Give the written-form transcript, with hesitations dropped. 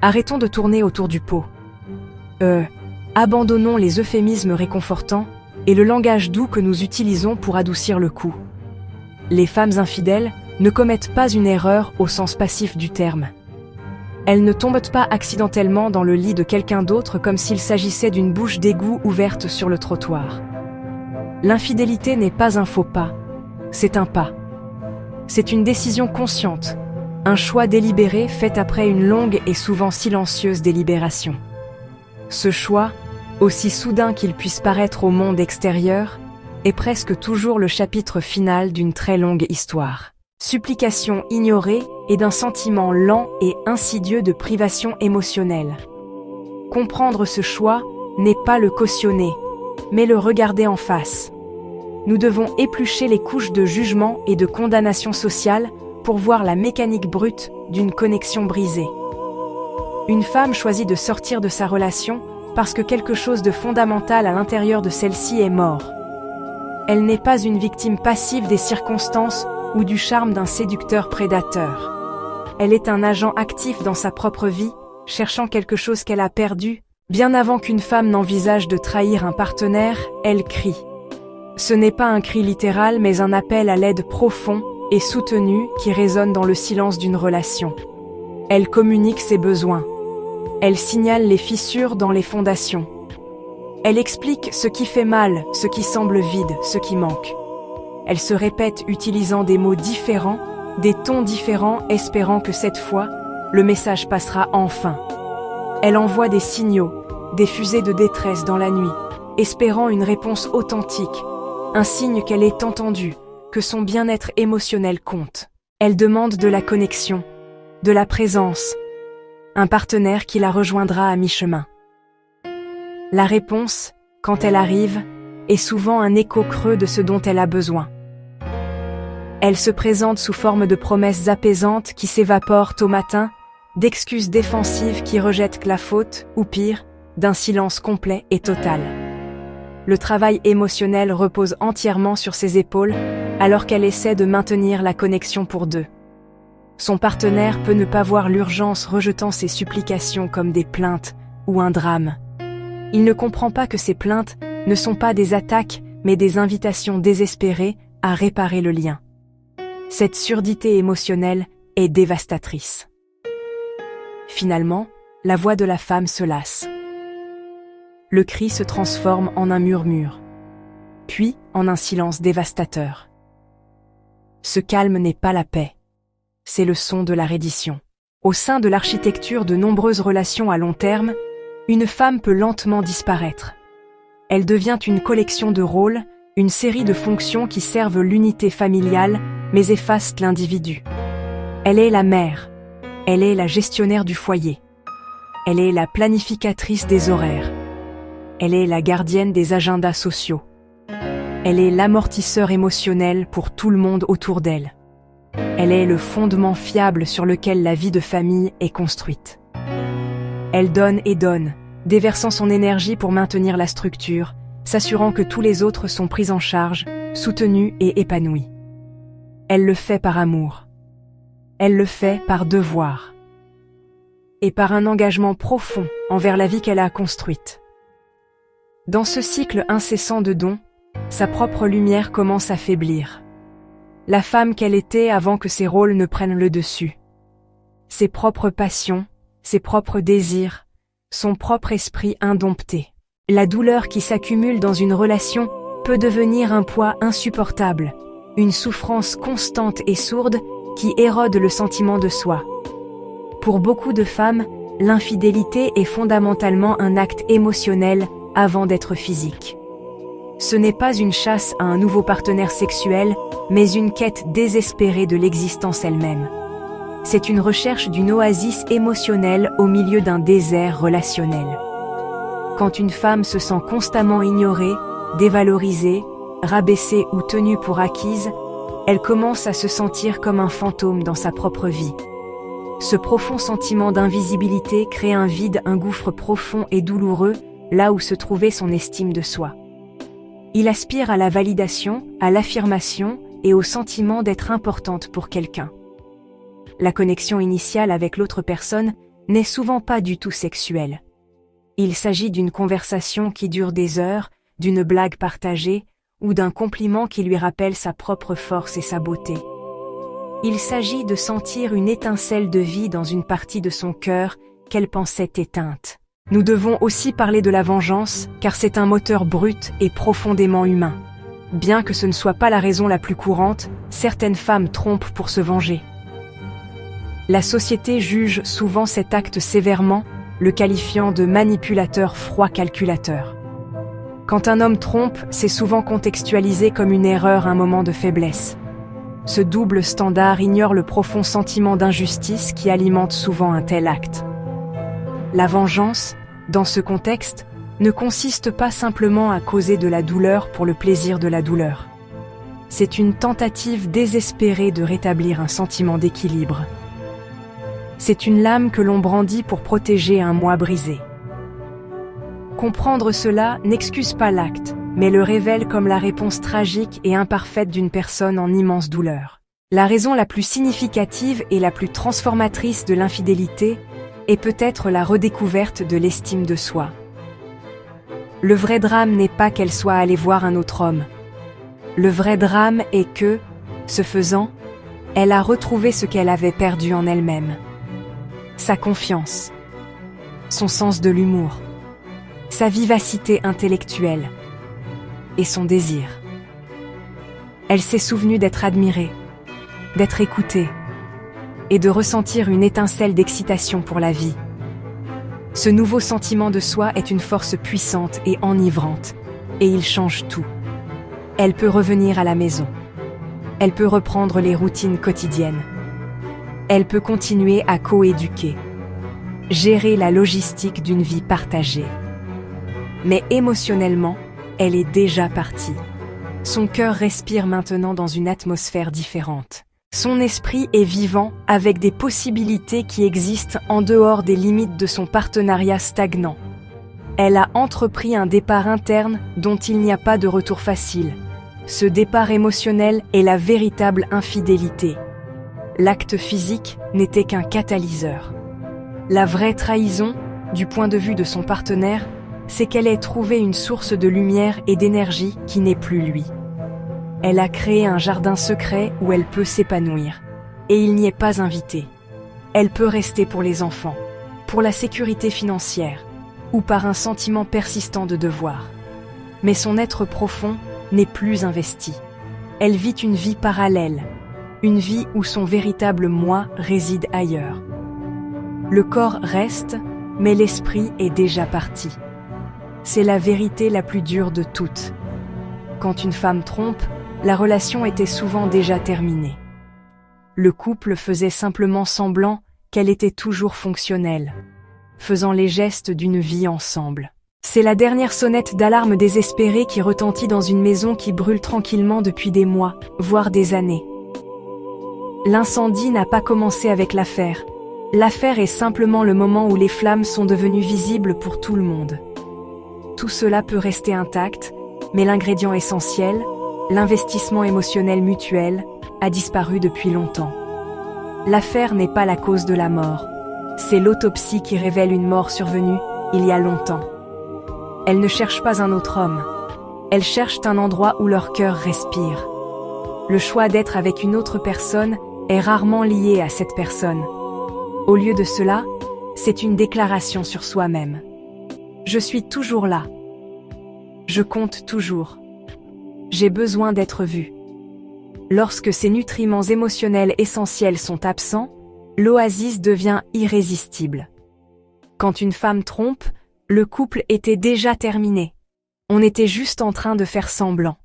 Arrêtons de tourner autour du pot. Abandonnons les euphémismes réconfortants et le langage doux que nous utilisons pour adoucir le coup. Les femmes infidèles ne commettent pas une erreur au sens passif du terme. Elles ne tombent pas accidentellement dans le lit de quelqu'un d'autre comme s'il s'agissait d'une bouche d'égout ouverte sur le trottoir. L'infidélité n'est pas un faux pas, c'est un pas. C'est une décision consciente, un choix délibéré fait après une longue et souvent silencieuse délibération. Ce choix, aussi soudain qu'il puisse paraître au monde extérieur, est presque toujours le chapitre final d'une très longue histoire. Supplication ignorée et d'un sentiment lent et insidieux de privation émotionnelle. Comprendre ce choix n'est pas le cautionner, mais le regarder en face. Nous devons éplucher les couches de jugement et de condamnation sociale pour voir la mécanique brute d'une connexion brisée. Une femme choisit de sortir de sa relation parce que quelque chose de fondamental à l'intérieur de celle-ci est mort. Elle n'est pas une victime passive des circonstances ou du charme d'un séducteur prédateur. Elle est un agent actif dans sa propre vie, cherchant quelque chose qu'elle a perdu. Bien avant qu'une femme n'envisage de trahir un partenaire, elle crie. Ce n'est pas un cri littéral, mais un appel à l'aide profond et soutenu qui résonne dans le silence d'une relation. Elle communique ses besoins. Elle signale les fissures dans les fondations. Elle explique ce qui fait mal, ce qui semble vide, ce qui manque. Elle se répète utilisant des mots différents, des tons différents, espérant que cette fois, le message passera enfin. Elle envoie des signaux, des fusées de détresse dans la nuit, espérant une réponse authentique, un signe qu'elle est entendue, que son bien-être émotionnel compte. Elle demande de la connexion, de la présence, un partenaire qui la rejoindra à mi-chemin. La réponse, quand elle arrive, est souvent un écho creux de ce dont elle a besoin. Elle se présente sous forme de promesses apaisantes qui s'évaporent au matin, d'excuses défensives qui rejettent la faute, ou pire, d'un silence complet et total. Le travail émotionnel repose entièrement sur ses épaules, alors qu'elle essaie de maintenir la connexion pour deux. Son partenaire peut ne pas voir l'urgence, rejetant ses supplications comme des plaintes ou un drame. Il ne comprend pas que ces plaintes ne sont pas des attaques, mais des invitations désespérées à réparer le lien. Cette surdité émotionnelle est dévastatrice. Finalement, la voix de la femme se lasse. Le cri se transforme en un murmure, puis en un silence dévastateur. Ce calme n'est pas la paix, c'est le son de la reddition. Au sein de l'architecture de nombreuses relations à long terme, une femme peut lentement disparaître. Elle devient une collection de rôles, une série de fonctions qui servent l'unité familiale, mais effacent l'individu. Elle est la mère, elle est la gestionnaire du foyer, elle est la planificatrice des horaires, elle est la gardienne des agendas sociaux, elle est l'amortisseur émotionnel pour tout le monde autour d'elle. Elle est le fondement fiable sur lequel la vie de famille est construite. Elle donne et donne, déversant son énergie pour maintenir la structure, s'assurant que tous les autres sont pris en charge, soutenus et épanouis. Elle le fait par amour. Elle le fait par devoir. Et par un engagement profond envers la vie qu'elle a construite. Dans ce cycle incessant de dons, sa propre lumière commence à faiblir. La femme qu'elle était avant que ses rôles ne prennent le dessus. Ses propres passions, ses propres désirs, son propre esprit indompté. La douleur qui s'accumule dans une relation peut devenir un poids insupportable, une souffrance constante et sourde qui érode le sentiment de soi. Pour beaucoup de femmes, l'infidélité est fondamentalement un acte émotionnel avant d'être physique. Ce n'est pas une chasse à un nouveau partenaire sexuel, mais une quête désespérée de l'existence elle-même. C'est une recherche d'une oasis émotionnelle au milieu d'un désert relationnel. Quand une femme se sent constamment ignorée, dévalorisée, rabaissée ou tenue pour acquise, elle commence à se sentir comme un fantôme dans sa propre vie. Ce profond sentiment d'invisibilité crée un vide, un gouffre profond et douloureux, là où se trouvait son estime de soi. Il aspire à la validation, à l'affirmation et au sentiment d'être importante pour quelqu'un. La connexion initiale avec l'autre personne n'est souvent pas du tout sexuel. Il s'agit d'une conversation qui dure des heures, d'une blague partagée ou d'un compliment qui lui rappelle sa propre force et sa beauté. Il s'agit de sentir une étincelle de vie dans une partie de son cœur qu'elle pensait éteinte. Nous devons aussi parler de la vengeance, car c'est un moteur brut et profondément humain. Bien que ce ne soit pas la raison la plus courante, certaines femmes trompent pour se venger. La société juge souvent cet acte sévèrement, le qualifiant de manipulateur froid calculateur. Quand un homme trompe, c'est souvent contextualisé comme une erreur, un moment de faiblesse. Ce double standard ignore le profond sentiment d'injustice qui alimente souvent un tel acte. La vengeance, dans ce contexte, ne consiste pas simplement à causer de la douleur pour le plaisir de la douleur. C'est une tentative désespérée de rétablir un sentiment d'équilibre. C'est une lame que l'on brandit pour protéger un moi brisé. Comprendre cela n'excuse pas l'acte, mais le révèle comme la réponse tragique et imparfaite d'une personne en immense douleur. La raison la plus significative et la plus transformatrice de l'infidélité est peut-être la redécouverte de l'estime de soi. Le vrai drame n'est pas qu'elle soit allée voir un autre homme. Le vrai drame est que, ce faisant, elle a retrouvé ce qu'elle avait perdu en elle-même. Sa confiance, son sens de l'humour, sa vivacité intellectuelle et son désir. Elle s'est souvenue d'être admirée, d'être écoutée et de ressentir une étincelle d'excitation pour la vie. Ce nouveau sentiment de soi est une force puissante et enivrante, et il change tout. Elle peut revenir à la maison. Elle peut reprendre les routines quotidiennes. Elle peut continuer à coéduquer, gérer la logistique d'une vie partagée. Mais émotionnellement, elle est déjà partie. Son cœur respire maintenant dans une atmosphère différente. Son esprit est vivant avec des possibilités qui existent en dehors des limites de son partenariat stagnant. Elle a entrepris un départ interne dont il n'y a pas de retour facile. Ce départ émotionnel est la véritable infidélité. L'acte physique n'était qu'un catalyseur. La vraie trahison, du point de vue de son partenaire, c'est qu'elle ait trouvé une source de lumière et d'énergie qui n'est plus lui. Elle a créé un jardin secret où elle peut s'épanouir. Et il n'y est pas invité. Elle peut rester pour les enfants, pour la sécurité financière, ou par un sentiment persistant de devoir. Mais son être profond n'est plus investi. Elle vit une vie parallèle, une vie où son véritable moi réside ailleurs. Le corps reste, mais l'esprit est déjà parti. C'est la vérité la plus dure de toutes. Quand une femme trompe, la relation était souvent déjà terminée. Le couple faisait simplement semblant qu'elle était toujours fonctionnelle, faisant les gestes d'une vie ensemble. C'est la dernière sonnette d'alarme désespérée qui retentit dans une maison qui brûle tranquillement depuis des mois, voire des années. L'incendie n'a pas commencé avec l'affaire. L'affaire est simplement le moment où les flammes sont devenues visibles pour tout le monde. Tout cela peut rester intact, mais l'ingrédient essentiel, l'investissement émotionnel mutuel, a disparu depuis longtemps. L'affaire n'est pas la cause de la mort. C'est l'autopsie qui révèle une mort survenue il y a longtemps. Elles ne cherchent pas un autre homme. Elles cherchent un endroit où leur cœur respire. Le choix d'être avec une autre personne est rarement lié à cette personne. Au lieu de cela, c'est une déclaration sur soi-même. Je suis toujours là. Je compte toujours. J'ai besoin d'être vue. Lorsque ces nutriments émotionnels essentiels sont absents, l'oasis devient irrésistible. Quand une femme trompe, le couple était déjà terminé. On était juste en train de faire semblant.